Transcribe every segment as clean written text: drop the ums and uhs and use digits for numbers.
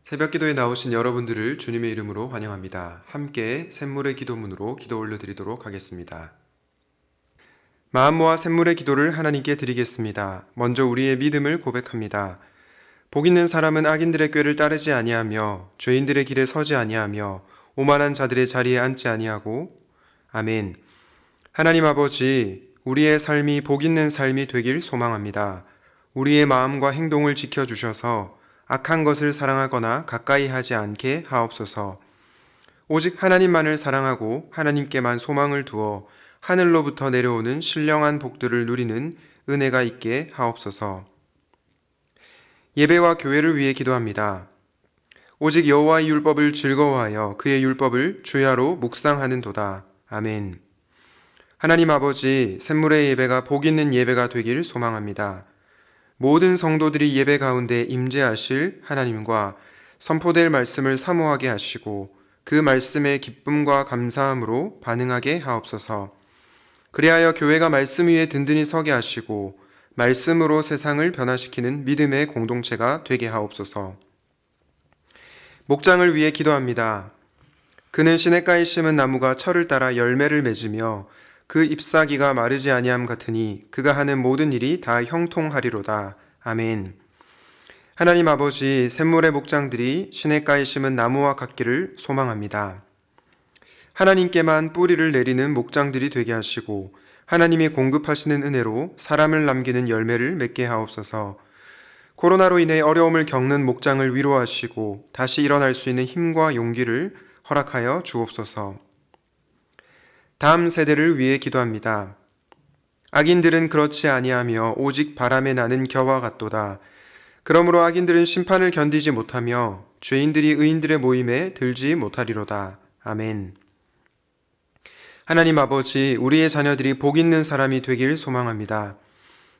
새벽기도에 나오신 여러분들을 주님의 이름으로 환영합니다. 함께 샘물의 기도문으로 기도 올려드리도록 하겠습니다. 마음 모아 샘물의 기도를 하나님께 드리겠습니다. 먼저 우리의 믿음을 고백합니다. 복 있는 사람은 악인들의 꾀를 따르지 아니하며 죄인들의 길에 서지 아니하며 오만한 자들의 자리에 앉지 아니하고 아멘. 하나님 아버지, 우리의 삶이 복 있는 삶이 되길 소망합니다. 우리의 마음과 행동을 지켜주셔서 악한 것을 사랑하거나 가까이 하지 않게 하옵소서. 오직 하나님만을 사랑하고 하나님께만 소망을 두어 하늘로부터 내려오는 신령한 복들을 누리는 은혜가 있게 하옵소서. 예배와 교회를 위해 기도합니다. 오직 여호와의 율법을 즐거워하여 그의 율법을 주야로 묵상하는도다. 아멘. 하나님 아버지, 샘물의 예배가 복 있는 예배가 되길 소망합니다. 모든 성도들이 예배 가운데 임재하실 하나님과 선포될 말씀을 사모하게 하시고 그 말씀의 기쁨과 감사함으로 반응하게 하옵소서. 그리하여 교회가 말씀 위에 든든히 서게 하시고 말씀으로 세상을 변화시키는 믿음의 공동체가 되게 하옵소서. 목장을 위해 기도합니다. 그는 시냇가에 심은 나무가 철을 따라 열매를 맺으며 그 잎사귀가 마르지 아니함 같으니 그가 하는 모든 일이 다 형통하리로다. 아멘. 하나님 아버지, 샘물의 목장들이 시냇가에 심은 나무와 같기를 소망합니다. 하나님께만 뿌리를 내리는 목장들이 되게 하시고 하나님이 공급하시는 은혜로 사람을 남기는 열매를 맺게 하옵소서. 코로나로 인해 어려움을 겪는 목장을 위로하시고 다시 일어날 수 있는 힘과 용기를 허락하여 주옵소서. 다음 세대를 위해 기도합니다. 악인들은 그렇지 아니하며 오직 바람에 나는 겨와 같도다. 그러므로 악인들은 심판을 견디지 못하며 죄인들이 의인들의 모임에 들지 못하리로다. 아멘. 하나님 아버지, 우리의 자녀들이 복 있는 사람이 되길 소망합니다.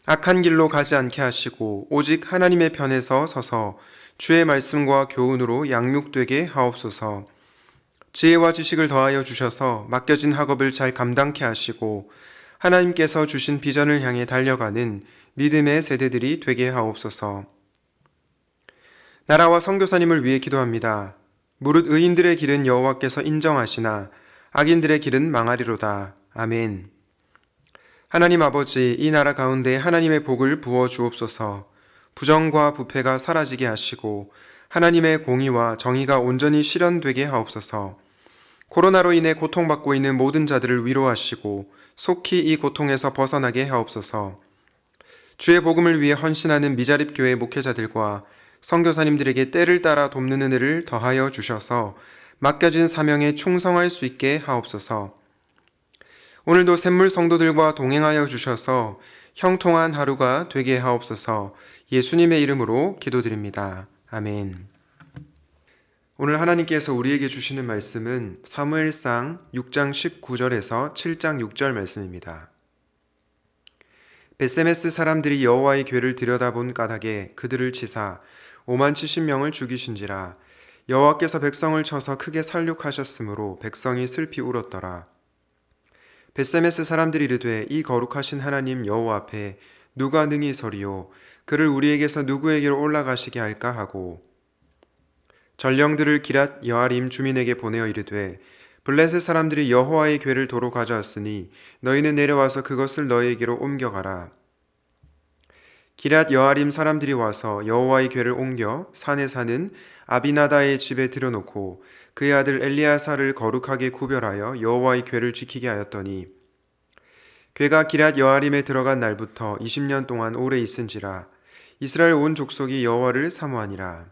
악한 길로 가지 않게 하시고 오직 하나님의 편에서 서서 주의 말씀과 교훈으로 양육되게 하옵소서. 지혜와 지식을 더하여 주셔서 맡겨진 학업을 잘 감당케 하시고 하나님께서 주신 비전을 향해 달려가는 믿음의 세대들이 되게 하옵소서. 나라와 선교사님을 위해 기도합니다. 무릇 의인들의 길은 여호와께서 인정하시나 악인들의 길은 망하리로다. 아멘. 하나님 아버지, 이 나라 가운데 하나님의 복을 부어 주옵소서. 부정과 부패가 사라지게 하시고 하나님의 공의와 정의가 온전히 실현되게 하옵소서. 코로나로 인해 고통받고 있는 모든 자들을 위로하시고 속히 이 고통에서 벗어나게 하옵소서. 주의 복음을 위해 헌신하는 미자립교회 목회자들과 선교사님들에게 때를 따라 돕는 은혜를 더하여 주셔서 맡겨진 사명에 충성할 수 있게 하옵소서. 오늘도 샘물 성도들과 동행하여 주셔서 형통한 하루가 되게 하옵소서. 예수님의 이름으로 기도드립니다. 아멘. 오늘 하나님께서 우리에게 주시는 말씀은 사무엘상 6장 19절에서 7장 6절 말씀입니다. 벳세메스 사람들이 여호와의 궤를 들여다본 까닭에 그들을 치사 5만 70명을 죽이신지라. 여호와께서 백성을 쳐서 크게 살육하셨으므로 백성이 슬피 울었더라. 벳세메스 사람들이 이르되 이 거룩하신 하나님 여호와 앞에 누가 능히 서리요 그를 우리에게서 누구에게로 올라가시게 할까 하고 전령들을 기랏 여아림 주민에게 보내어 이르되 블레셋 사람들이 여호와의 궤를 도로 가져왔으니 너희는 내려와서 그것을 너희에게로 옮겨가라. 기랏 여아림 사람들이 와서 여호와의 궤를 옮겨 산에 사는 아비나다의 집에 들여놓고 그의 아들 엘리야사를 거룩하게 구별하여 여호와의 궤를 지키게 하였더니 궤가 기랏 여아림에 들어간 날부터 20년 동안 오래 있은지라. 이스라엘 온 족속이 여호와를 사모하니라.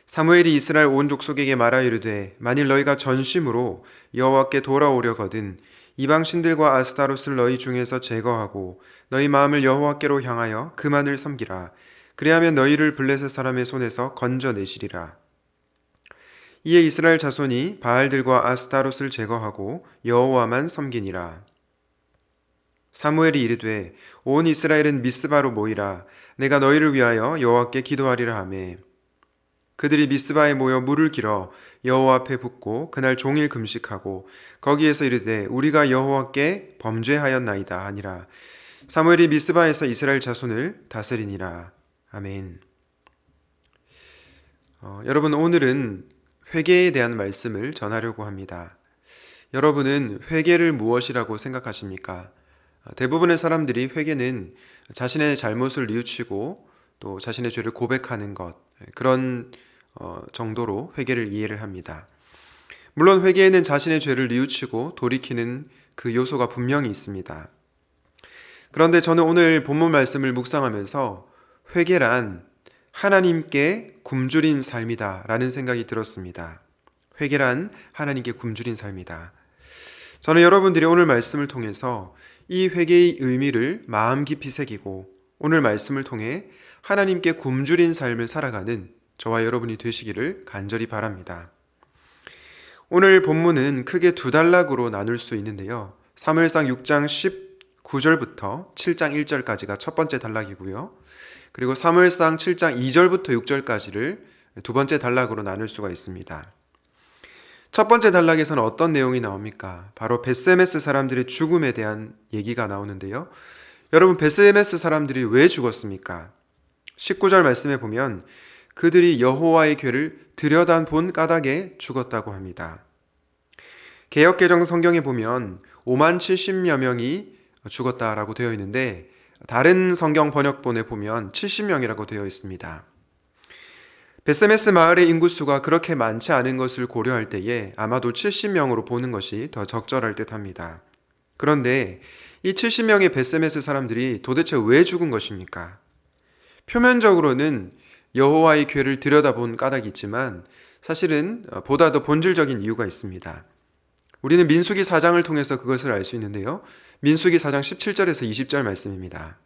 사무엘이 이스라엘 온 족속에게 말하여 이르되 만일 너희가 전심으로 여호와께 돌아오려거든 이방 신들과 아스타롯을 너희 중에서 제거하고 너희 마음을 여호와께로 향하여 그만을 섬기라. 그리하면 너희를 블레셋 사람의 손에서 건져내시리라. 이에 이스라엘 자손이 바알들과 아스타롯을 제거하고 여호와만 섬기니라. 사무엘이 이르되 온 이스라엘은 미스바로 모이라. 내가 너희를 위하여 여호와께 기도하리라 하매 그들이 미스바에 모여 물을 길어 여호와 앞에 붓고 그날 종일 금식하고 거기에서 이르되 우리가 여호와께 범죄하였나이다 하니라. 사무엘이 미스바에서 이스라엘 자손을 다스리니라. 아멘. 여러분, 오늘은 회개에 대한 말씀을 전하려고 합니다. 여러분은 회개를 무엇이라고 생각하십니까? 대부분의 사람들이 회개는 자신의 잘못을 뉘우치고 또 자신의 죄를 고백하는 것, 그런 정도로 회개를 이해를 합니다. 물론 회개에는 자신의 죄를 뉘우치고 돌이키는 그 요소가 분명히 있습니다. 그런데 저는 오늘 본문 말씀을 묵상하면서 회개란 하나님께 굶주린 삶이다 라는 생각이 들었습니다. 회개란 하나님께 굶주린 삶이다. 저는 여러분들이 오늘 말씀을 통해서 이 회개의 의미를 마음 깊이 새기고 오늘 말씀을 통해 하나님께 굶주린 삶을 살아가는 저와 여러분이 되시기를 간절히 바랍니다. 오늘 본문은 크게 두 단락으로 나눌 수 있는데요. 사무엘상 6장 19절부터 7장 1절까지가 첫 번째 단락이고요. 그리고 사무엘상 7장 2절부터 6절까지를 두 번째 단락으로 나눌 수가 있습니다. 첫 번째 단락에서는 어떤 내용이 나옵니까? 바로 벳세메스 사람들의 죽음에 대한 얘기가 나오는데요. 여러분, 벳세메스 사람들이 왜 죽었습니까? 19절 말씀에 보면 그들이 여호와의 궤를 들여다본 까닭에 죽었다고 합니다. 개역개정 성경에 보면 5만 70여 명이 죽었다라고 되어 있는데 다른 성경 번역본에 보면 70명이라고 되어 있습니다. 벳세메스 마을의 인구수가 그렇게 많지 않은 것을 고려할 때에 아마도 70명으로 보는 것이 더 적절할 듯합니다. 그런데 이 70명의 벳세메스 사람들이 도대체 왜 죽은 것입니까? 표면적으로는 여호와의 궤를 들여다본 까닭이 있지만 사실은 보다 더 본질적인 이유가 있습니다. 우리는 민수기 4장을 통해서 그것을 알 수 있는데요. 민수기 4장 17절에서 20절 말씀입니다.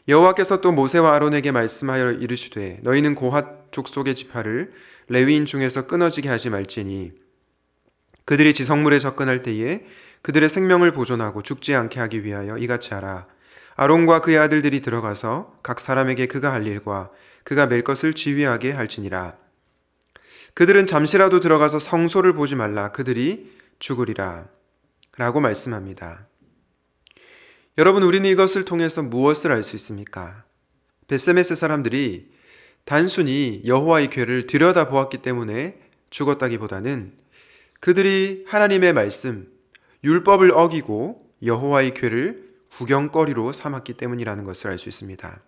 여호와께서 또 모세와 아론에게 말씀하여 이르시되 너희는 고핫 족속의 지파를 레위인 중에서 끊어지게 하지 말지니 그들이 지성물에 접근할 때에 그들의 생명을 보존하고 죽지 않게 하기 위하여 이같이 하라. 아론과 그의 아들들이 들어가서 각 사람에게 그가 할 일과 그가 맬 것을 지휘하게 할지니라. 그들은 잠시라도 들어가서 성소를 보지 말라. 그들이 죽으리라. 라고 말씀합니다. 여러분, 우리는 이것을 통해서 무엇을 알 수 있습니까? 벳세메스 사람들이 단순히 여호와의 궤를 들여다보았기 때문에 죽었다기보다는 그들이 하나님의 말씀, 율법을 어기고 여호와의 궤를 구경거리로 삼았기 때문이라는 것을 알 수 있습니다.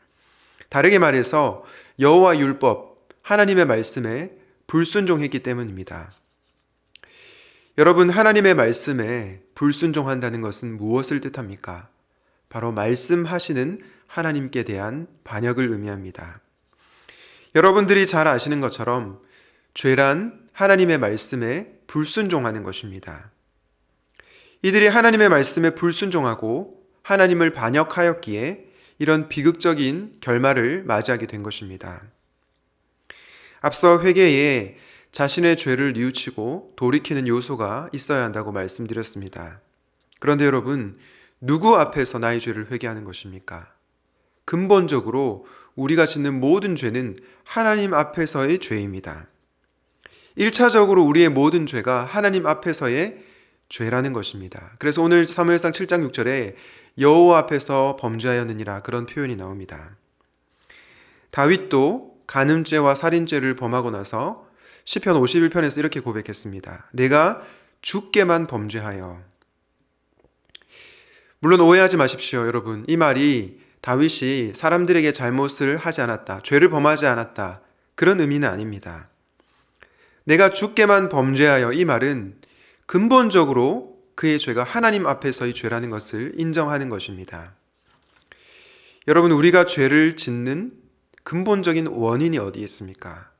다르게 말해서 여호와 율법, 하나님의 말씀에 불순종했기 때문입니다. 여러분, 하나님의 말씀에 불순종한다는 것은 무엇을 뜻합니까? 바로 말씀하시는 하나님께 대한 반역을 의미합니다. 여러분들이 잘 아시는 것처럼 죄란 하나님의 말씀에 불순종하는 것입니다. 이들이 하나님의 말씀에 불순종하고 하나님을 반역하였기에 이런 비극적인 결말을 맞이하게 된 것입니다. 앞서 회개에 자신의 죄를 뉘우치고 돌이키는 요소가 있어야 한다고 말씀드렸습니다. 그런데 여러분, 누구 앞에서 나의 죄를 회개하는 것입니까? 근본적으로 우리가 짓는 모든 죄는 하나님 앞에서의 죄입니다. 1차적으로 우리의 모든 죄가 하나님 앞에서의 죄라는 것입니다. 그래서 오늘 사무엘상 7장 6절에 여호와 앞에서 범죄하였느니라 그런 표현이 나옵니다. 다윗도 간음죄와 살인죄를 범하고 나서 시편 51편에서 이렇게 고백했습니다. 내가 주께만 범죄하여. 물론 오해하지 마십시오, 여러분. 이 말이 다윗이 사람들에게 잘못을 하지 않았다, 죄를 범하지 않았다, 그런 의미는 아닙니다. 내가 주께만 범죄하여, 이 말은 근본적으로 그의 죄가 하나님 앞에서의 죄라는 것을 인정하는 것입니다. 여러분, 우리가 죄를 짓는 근본적인 원인이 어디에 있습니까?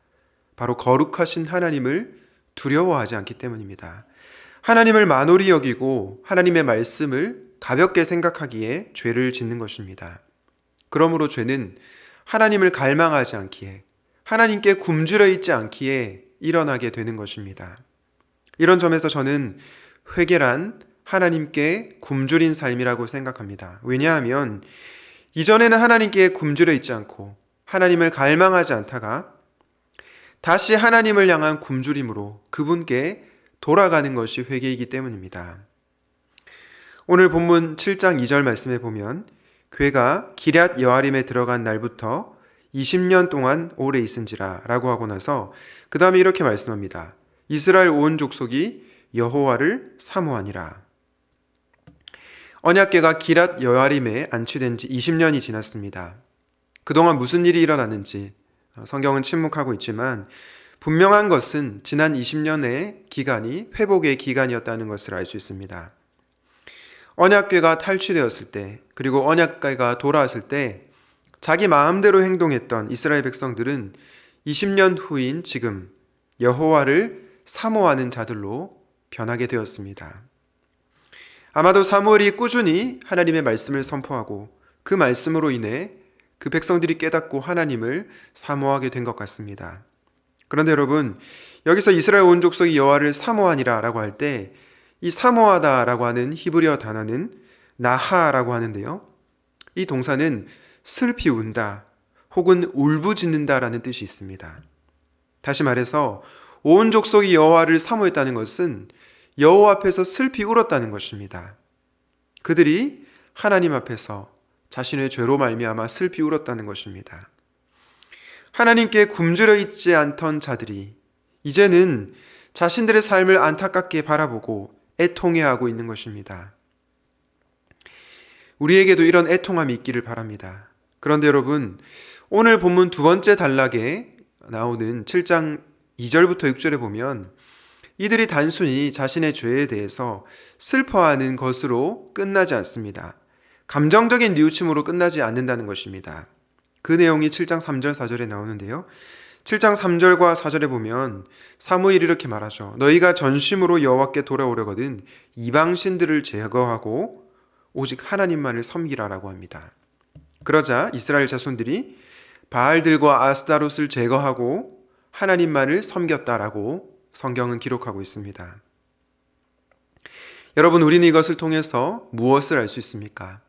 바로 거룩하신 하나님을 두려워하지 않기 때문입니다. 하나님을 만홀히 여기고 하나님의 말씀을 가볍게 생각하기에 죄를 짓는 것입니다. 그러므로 죄는 하나님을 갈망하지 않기에, 하나님께 굶주려 있지 않기에 일어나게 되는 것입니다. 이런 점에서 저는 회개란 하나님께 굶주린 삶이라고 생각합니다. 왜냐하면 이전에는 하나님께 굶주려 있지 않고 하나님을 갈망하지 않다가 다시 하나님을 향한 굶주림으로 그분께 돌아가는 것이 회개이기 때문입니다. 오늘 본문 7장 2절 말씀에 보면 궤가 기럇 여아림에 들어간 날부터 20년 동안 오래 있은지라 라고 하고 나서 그 다음에 이렇게 말씀합니다. 이스라엘 온 족속이 여호와를 사모하니라. 언약궤가 기랏 여아림에 안치된 지 20년이 지났습니다. 그동안 무슨 일이 일어났는지 성경은 침묵하고 있지만 분명한 것은 지난 20년의 기간이 회복의 기간이었다는 것을 알 수 있습니다. 언약궤가 탈취되었을 때, 그리고 언약궤가 돌아왔을 때 자기 마음대로 행동했던 이스라엘 백성들은 20년 후인 지금 여호와를 사모하는 자들로 변하게 되었습니다. 아마도 사무엘이 꾸준히 하나님의 말씀을 선포하고 그 말씀으로 인해 그 백성들이 깨닫고 하나님을 사모하게 된 것 같습니다. 그런데 여러분, 여기서 이스라엘 온 족속이 여호와를 사모하니라 라고 할 때 이 사모하다 라고 하는 히브리어 단어는 나하라고 하는데요. 이 동사는 슬피 운다 혹은 울부짖는다 라는 뜻이 있습니다. 다시 말해서 온 족속이 여호와를 사모했다는 것은 여호와 앞에서 슬피 울었다는 것입니다. 그들이 하나님 앞에서 자신의 죄로 말미암아 슬피 울었다는 것입니다. 하나님께 굶주려 있지 않던 자들이 이제는 자신들의 삶을 안타깝게 바라보고 애통해하고 있는 것입니다. 우리에게도 이런 애통함이 있기를 바랍니다. 그런데 여러분, 오늘 본문 두 번째 단락에 나오는 7장 2절부터 6절에 보면 이들이 단순히 자신의 죄에 대해서 슬퍼하는 것으로 끝나지 않습니다. 감정적인 뉘우침으로 끝나지 않는다는 것입니다. 그 내용이 7장 3절 4절에 나오는데요. 7장 3절과 4절에 보면 사무엘이 이렇게 말하죠. 너희가 전심으로 여호와께 돌아오려거든 이방신들을 제거하고 오직 하나님만을 섬기라라고 합니다. 그러자 이스라엘 자손들이 바알들과 아스타롯을 제거하고 하나님만을 섬겼다라고 성경은 기록하고 있습니다. 여러분, 우리는 이것을 통해서 무엇을 알 수 있습니까?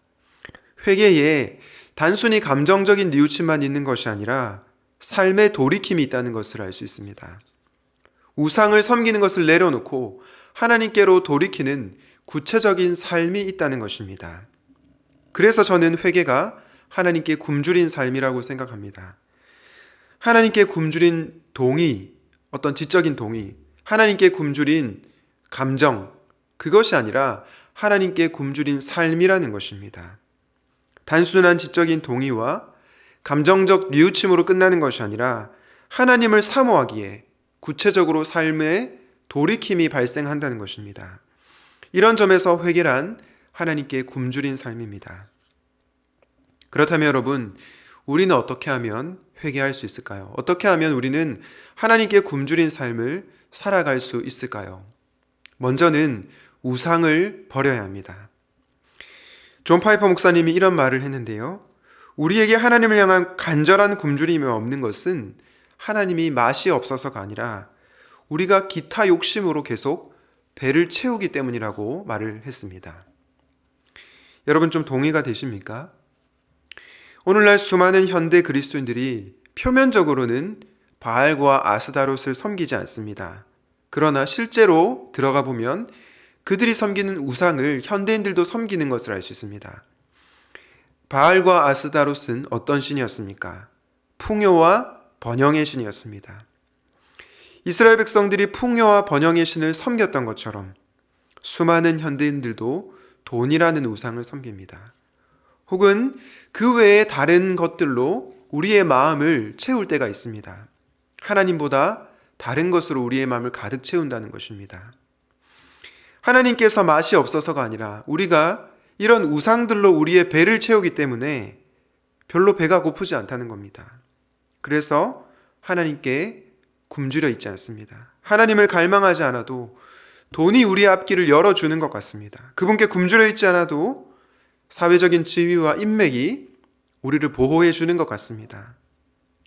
회개에 단순히 감정적인 뉘우침만 있는 것이 아니라 삶의 돌이킴이 있다는 것을 알 수 있습니다. 우상을 섬기는 것을 내려놓고 하나님께로 돌이키는 구체적인 삶이 있다는 것입니다. 그래서 저는 회개가 하나님께 굶주린 삶이라고 생각합니다. 하나님께 굶주린 동의, 어떤 지적인 동의, 하나님께 굶주린 감정, 그것이 아니라 하나님께 굶주린 삶이라는 것입니다. 단순한 지적인 동의와 감정적 뉘우침으로 끝나는 것이 아니라 하나님을 사모하기에 구체적으로 삶에 돌이킴이 발생한다는 것입니다. 이런 점에서 회개란 하나님께 굶주린 삶입니다. 그렇다면 여러분, 우리는 어떻게 하면 회개할 수 있을까요? 어떻게 하면 우리는 하나님께 굶주린 삶을 살아갈 수 있을까요? 먼저는 우상을 버려야 합니다. 존 파이퍼 목사님이 이런 말을 했는데요. 우리에게 하나님을 향한 간절한 굶주림이 없는 것은 하나님이 맛이 없어서가 아니라 우리가 기타 욕심으로 계속 배를 채우기 때문이라고 말을 했습니다. 여러분, 좀 동의가 되십니까? 오늘날 수많은 현대 그리스도인들이 표면적으로는 바알과 아스다롯을 섬기지 않습니다. 그러나 실제로 들어가 보면 그들이 섬기는 우상을 현대인들도 섬기는 것을 알 수 있습니다. 바알과 아스다롯은 어떤 신이었습니까? 풍요와 번영의 신이었습니다. 이스라엘 백성들이 풍요와 번영의 신을 섬겼던 것처럼 수많은 현대인들도 돈이라는 우상을 섬깁니다. 혹은 그 외에 다른 것들로 우리의 마음을 채울 때가 있습니다. 하나님보다 다른 것으로 우리의 마음을 가득 채운다는 것입니다. 하나님께서 맛이 없어서가 아니라 우리가 이런 우상들로 우리의 배를 채우기 때문에 별로 배가 고프지 않다는 겁니다. 그래서 하나님께 굶주려 있지 않습니다. 하나님을 갈망하지 않아도 돈이 우리의 앞길을 열어주는 것 같습니다. 그분께 굶주려 있지 않아도 사회적인 지위와 인맥이 우리를 보호해 주는 것 같습니다.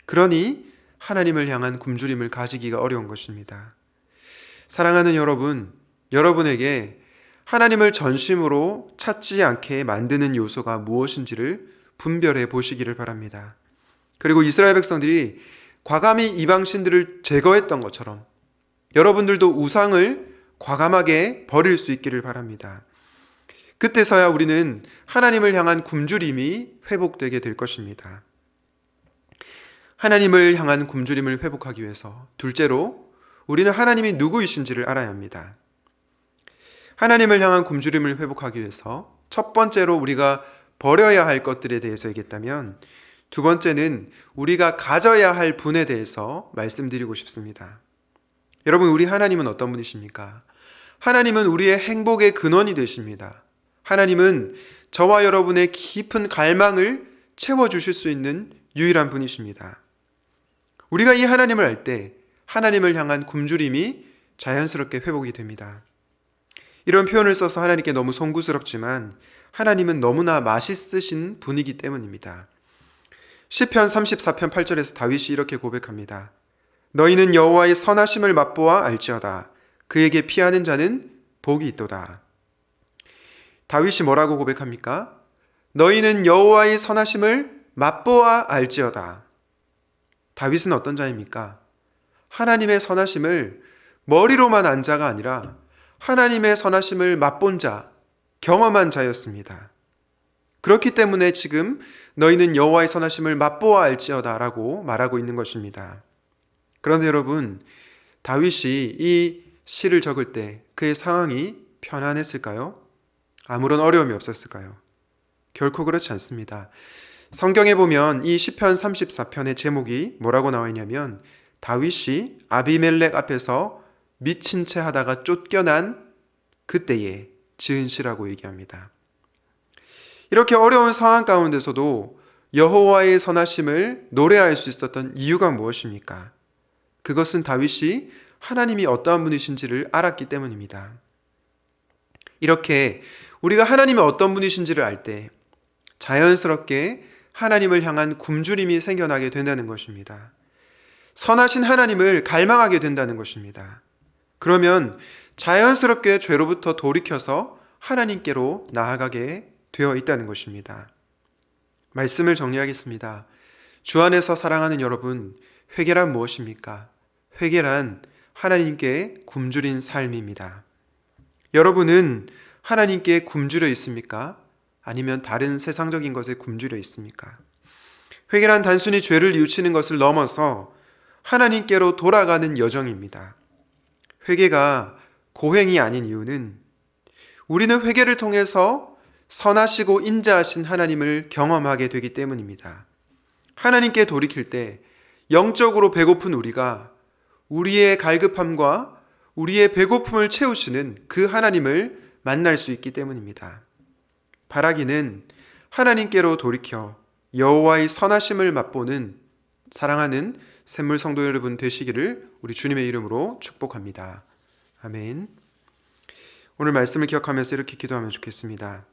그러니 하나님을 향한 굶주림을 가지기가 어려운 것입니다. 사랑하는 여러분, 여러분에게 하나님을 전심으로 찾지 않게 만드는 요소가 무엇인지를 분별해 보시기를 바랍니다. 그리고 이스라엘 백성들이 과감히 이방신들을 제거했던 것처럼 여러분들도 우상을 과감하게 버릴 수 있기를 바랍니다. 그때서야 우리는 하나님을 향한 굶주림이 회복되게 될 것입니다. 하나님을 향한 굶주림을 회복하기 위해서 둘째로 우리는 하나님이 누구이신지를 알아야 합니다. 하나님을 향한 굶주림을 회복하기 위해서 첫 번째로 우리가 버려야 할 것들에 대해서 얘기했다면 두 번째는 우리가 가져야 할 분에 대해서 말씀드리고 싶습니다. 여러분, 우리 하나님은 어떤 분이십니까? 하나님은 우리의 행복의 근원이 되십니다. 하나님은 저와 여러분의 깊은 갈망을 채워주실 수 있는 유일한 분이십니다. 우리가 이 하나님을 알 때 하나님을 향한 굶주림이 자연스럽게 회복이 됩니다. 이런 표현을 써서 하나님께 너무 송구스럽지만 하나님은 너무나 맛있으신 분이기 때문입니다. 시편 34편 8절에서 다윗이 이렇게 고백합니다. 너희는 여호와의 선하심을 맛보아 알지어다. 그에게 피하는 자는 복이 있도다. 다윗이 뭐라고 고백합니까? 너희는 여호와의 선하심을 맛보아 알지어다. 다윗은 어떤 자입니까? 하나님의 선하심을 머리로만 안 자가 아니라 하나님의 선하심을 맛본 자, 경험한 자였습니다. 그렇기 때문에 지금 너희는 여호와의 선하심을 맛보아 알지어다 라고 말하고 있는 것입니다. 그런데 여러분, 다윗이 이 시를 적을 때 그의 상황이 편안했을까요? 아무런 어려움이 없었을까요? 결코 그렇지 않습니다. 성경에 보면 이 시편 34편의 제목이 뭐라고 나와 있냐면 다윗이 아비멜렉 앞에서 미친 채 하다가 쫓겨난 그때에 지은 시라고 얘기합니다. 이렇게 어려운 상황 가운데서도 여호와의 선하심을 노래할 수 있었던 이유가 무엇입니까? 그것은 다윗이 하나님이 어떠한 분이신지를 알았기 때문입니다. 이렇게 우리가 하나님이 어떤 분이신지를 알 때 자연스럽게 하나님을 향한 굶주림이 생겨나게 된다는 것입니다. 선하신 하나님을 갈망하게 된다는 것입니다. 그러면 자연스럽게 죄로부터 돌이켜서 하나님께로 나아가게 되어 있다는 것입니다. 말씀을 정리하겠습니다. 주 안에서 사랑하는 여러분, 회개란 무엇입니까? 회개란 하나님께 굶주린 삶입니다. 여러분은 하나님께 굶주려 있습니까? 아니면 다른 세상적인 것에 굶주려 있습니까? 회개란 단순히 죄를 뉘우치는 것을 넘어서 하나님께로 돌아가는 여정입니다. 회개가 고행이 아닌 이유는 우리는 회개를 통해서 선하시고 인자하신 하나님을 경험하게 되기 때문입니다. 하나님께 돌이킬 때 영적으로 배고픈 우리가 우리의 갈급함과 우리의 배고픔을 채우시는 그 하나님을 만날 수 있기 때문입니다. 바라기는 하나님께로 돌이켜 여호와의 선하심을 맛보는 사랑하는 샘물 성도 여러분 되시기를 우리 주님의 이름으로 축복합니다. 아멘. 오늘 말씀을 기억하면서 이렇게 기도하면 좋겠습니다.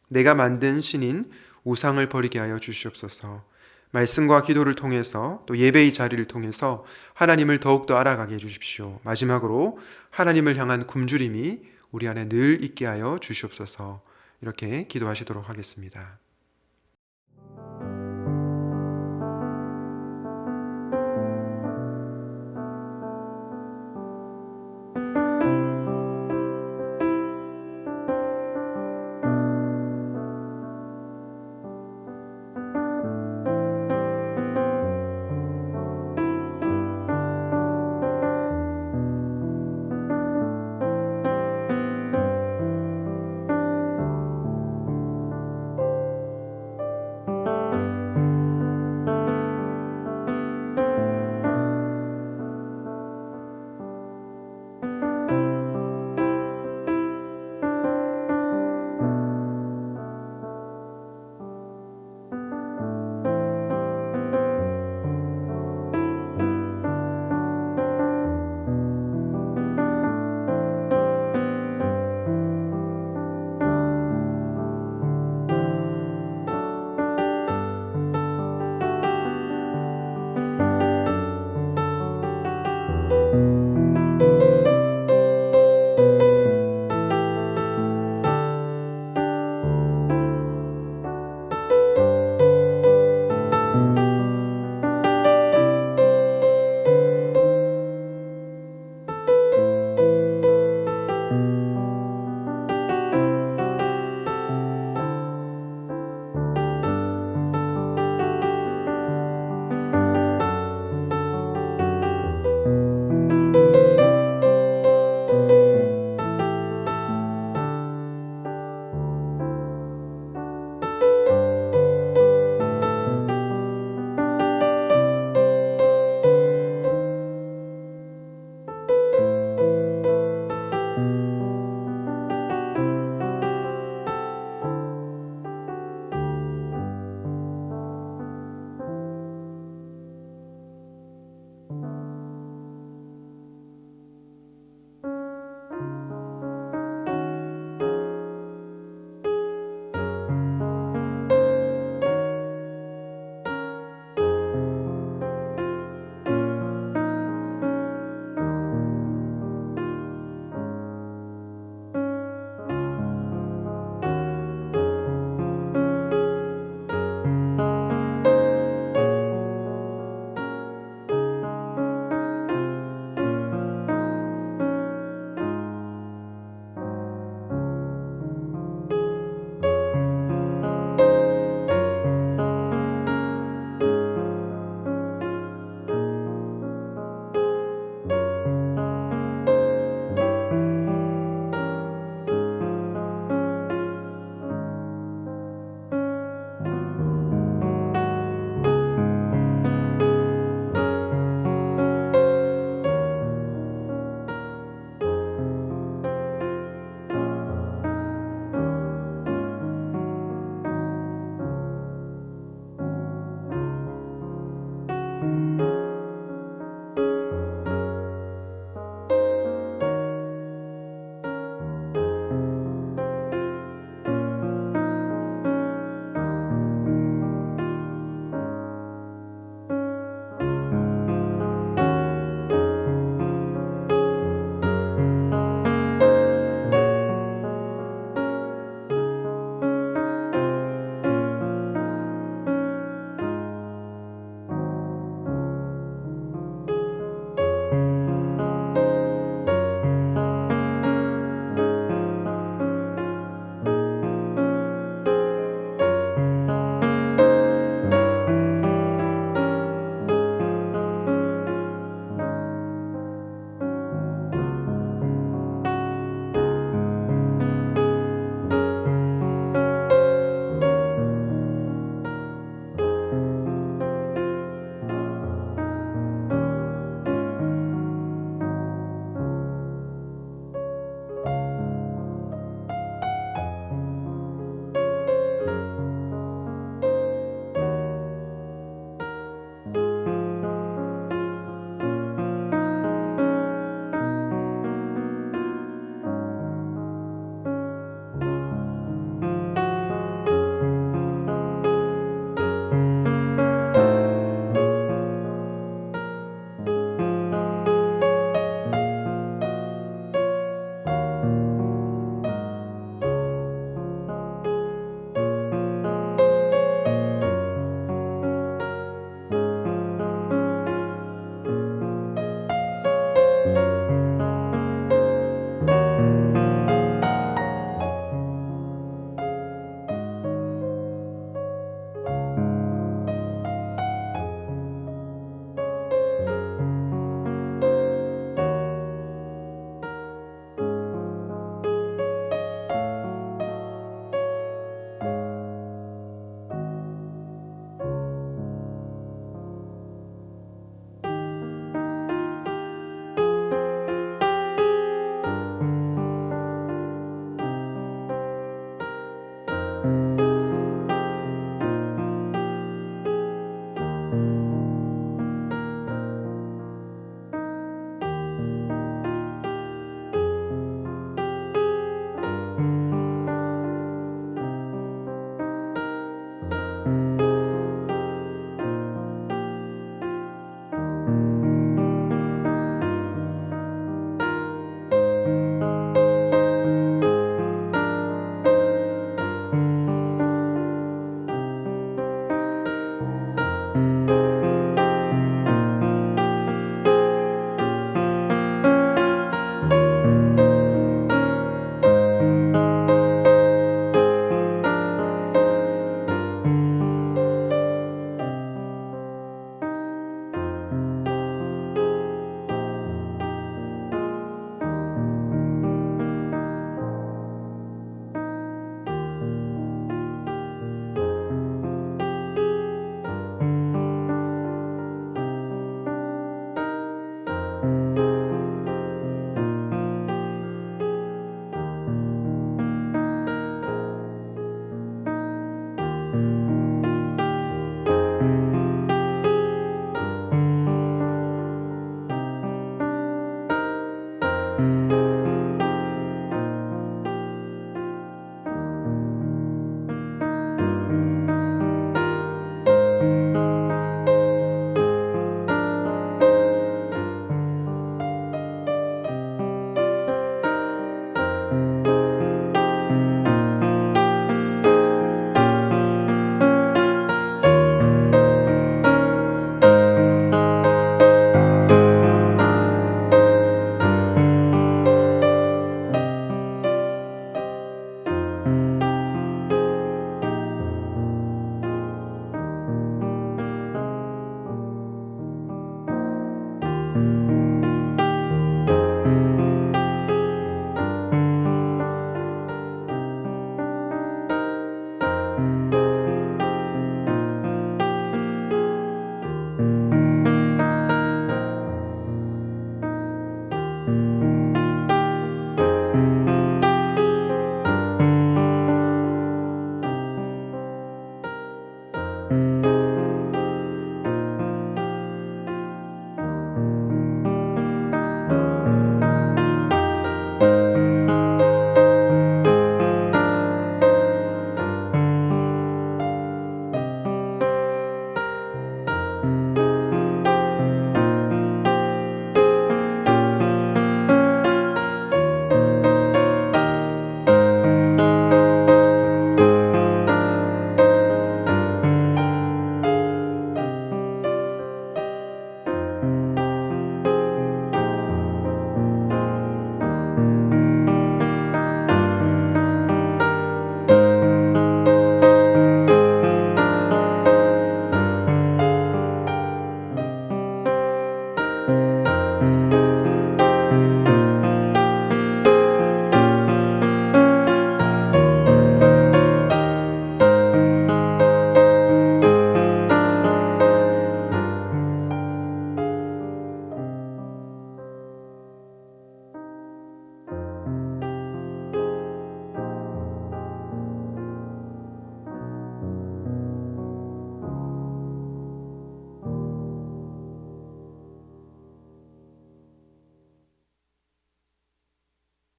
내가 만든 신인 우상을 버리게 하여 주시옵소서. 말씀과 기도를 통해서 또 예배의 자리를 통해서 하나님을 더욱더 알아가게 해주십시오. 마지막으로 하나님을 향한 굶주림이 우리 안에 늘 있게 하여 주시옵소서. 이렇게 기도하시도록 하겠습니다.